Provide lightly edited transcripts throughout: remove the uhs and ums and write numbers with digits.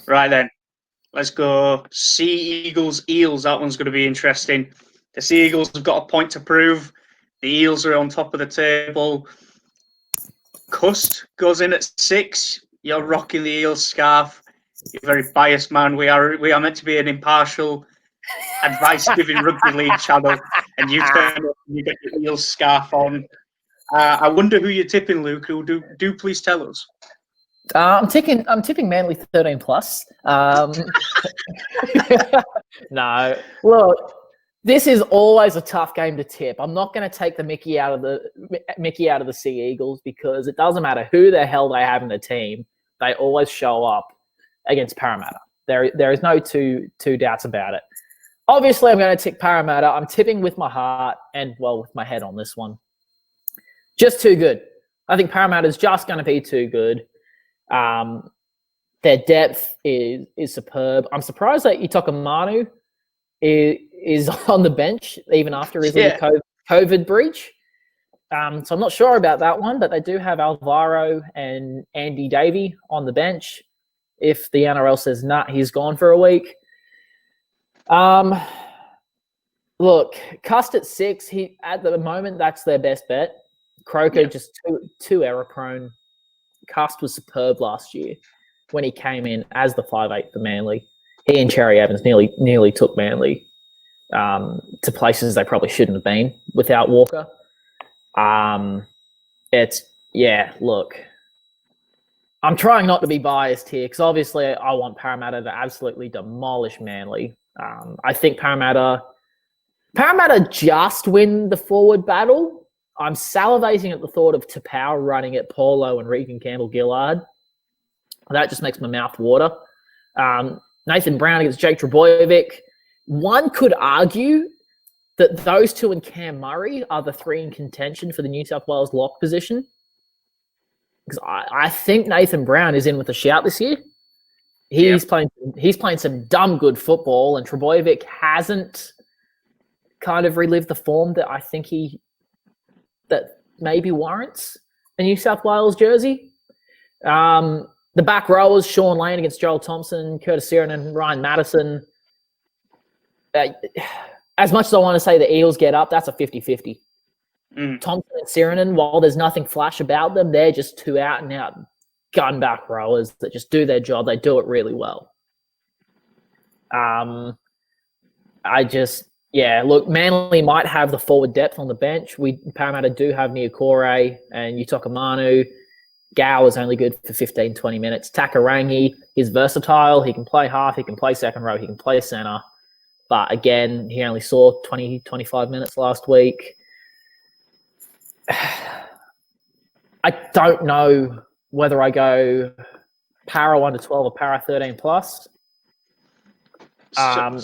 Right then, let's go Sea Eagles Eels. That one's going to be interesting. The Sea Eagles have got a point to prove. The Eels are on top of the table. Cust goes in at 6. You're rocking the Eels scarf. You're a very biased man. We are meant to be an impartial, advice-giving rugby league channel, and you turn up and you get your Eels scarf on. I wonder who you're tipping, Luke. Do please tell us. I'm tipping Manly 13 plus. No, look, this is always a tough game to tip. I'm not going to take the Mickey out of the Sea Eagles because it doesn't matter who the hell they have in the team. They always show up against Parramatta. There is no two doubts about it. Obviously, I'm going to tip Parramatta. I'm tipping with my heart and, well, with my head on this one. Just too good. I think Parramatta's just going to be too good. Their depth is superb. I'm surprised that Itoka Manu is on the bench even after his little COVID breach. So I'm not sure about that one, but they do have Alvaro and Andy Davey on the bench. If the NRL says nah, he's gone for a week. Look, Cust at 6. At the moment that's their best bet. Croker just too error prone. Cust was superb last year when he came in as the 5'8" for Manly. He and Cherry Evans nearly took Manly to places they probably shouldn't have been without Walker. Look, I'm trying not to be biased here because obviously I want Parramatta to absolutely demolish Manly. I think Parramatta just win the forward battle. I'm salivating at the thought of Tapau running at Paulo and Regan Campbell-Gillard. That just makes my mouth water. Nathan Brown against Jake Trbojevic. One could argue that those two and Cam Murray are the 3 in contention for the New South Wales lock position. Because I think Nathan Brown is in with a shout this year. He's playing some dumb good football, and Trbojevic hasn't kind of relived the form that I think that maybe warrants a New South Wales jersey. The back rowers, Sean Lane against Joel Thompson, Curtis Siren and Ryan Madison. As much as I want to say the Eels get up, that's a 50-50. Thompson and Sirenan, while there's nothing flash about them, they're just 2 out-and-out gun back rowers that just do their job. They do it really well. Look, Manly might have the forward depth on the bench. Parramatta do have Niokore and Itoka Manu. Gow is only good for 15, 20 minutes. Takarangi is versatile. He can play half. He can play second row. He can play centre. But again, he only saw 20, 25 minutes last week. I don't know whether I go Para 1 to 12 or Para 13 plus. I'm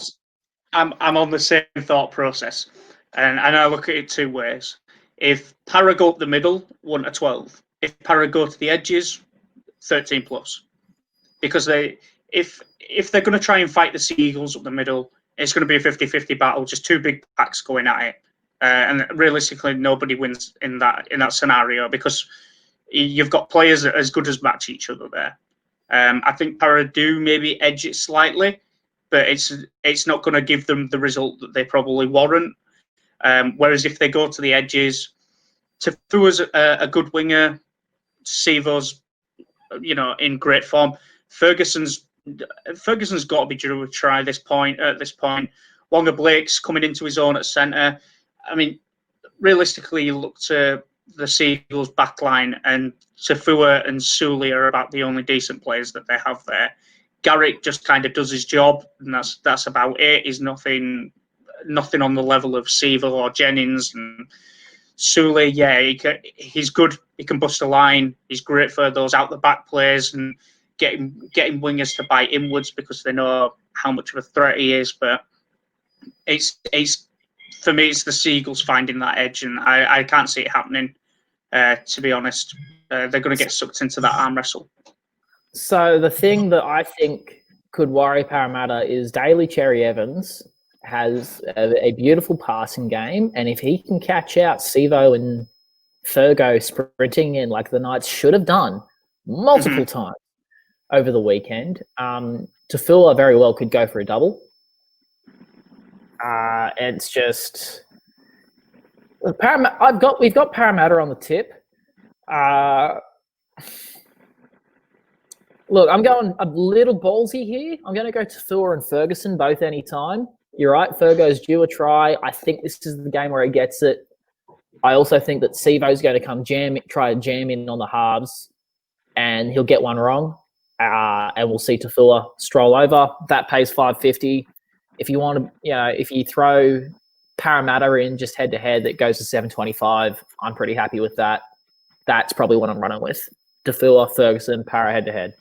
on the same thought process, and I look at it 2 ways. If Para go up the middle, 1 to 12. If Para go to the edges, 13 plus. Because if they're going to try and fight the Sea Eagles up the middle, it's going to be a 50-50 battle, just 2 big packs going at it. And realistically, nobody wins in that scenario because you've got players that are as good as match each other there. I think Para do maybe edge it slightly, but it's not going to give them the result that they probably warrant. Whereas if they go to the edges, Tafua's a good winger. Sivo's, in great form. Ferguson's got to be due a try at this point. Wonga Blake's coming into his own at centre. I mean, realistically, you look to the Sea Eagles backline, and Tafua and Suli are about the only decent players that they have there. Garrick just kind of does his job, and that's about it. He's nothing on the level of Sivo or Jennings. And Suli, he's good. He can bust a line. He's great for those out the back plays and getting wingers to bite inwards because they know how much of a threat he is. But it's for me, it's the Sea Eagles finding that edge, and I can't see it happening. To be honest, they're going to get sucked into that arm wrestle. So the thing that I think could worry Parramatta is Daly Cherry Evans has a beautiful passing game, and if he can catch out Sivo and Fergo sprinting in like the Knights should have done multiple times, over the weekend. Tafua very well could go for a double. It's just we've got Parramatta on the tip. Look, I'm going a little ballsy here. I'm going to go Tafua and Ferguson both anytime. You're right, Fergo's due a try. I think this is the game where he gets it. I also think that Sivo's going to try to jam in on the halves, and he'll get one wrong. And we'll see Tafua stroll over. That pays $5.50. If you want to, if you throw Parramatta in just head to head, that goes to $7.25. I'm pretty happy with that. That's probably what I'm running with. Tafua, Ferguson, Para head to head.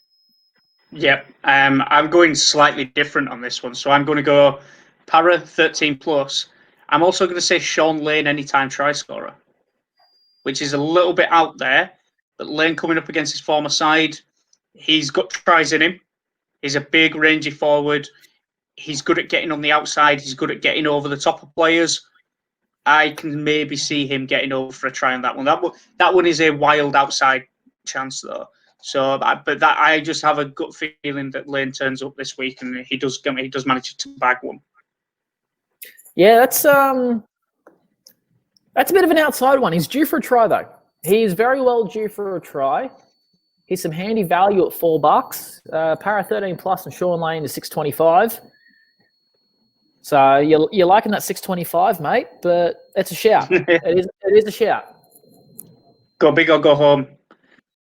Yep. I'm going slightly different on this one. So I'm going to go Para 13 plus. I'm also going to say Sean Lane anytime try scorer, which is a little bit out there. But Lane coming up against his former side, he's got tries in him. He's a big, rangy forward. He's good at getting on the outside. He's good at getting over the top of players. I can maybe see him getting over for a try on that one. That one is a wild outside chance, though. So, but I just have a gut feeling that Lane turns up this week and he does manage to bag one. Yeah, that's a bit of an outside one. He's due for a try, though. He's very well due for a try. He's some handy value at $4. Para 13 plus and Sean Lane is $6.25. So you're liking that $6.25, mate, but it's a shout. It is a shout. Go big or go home.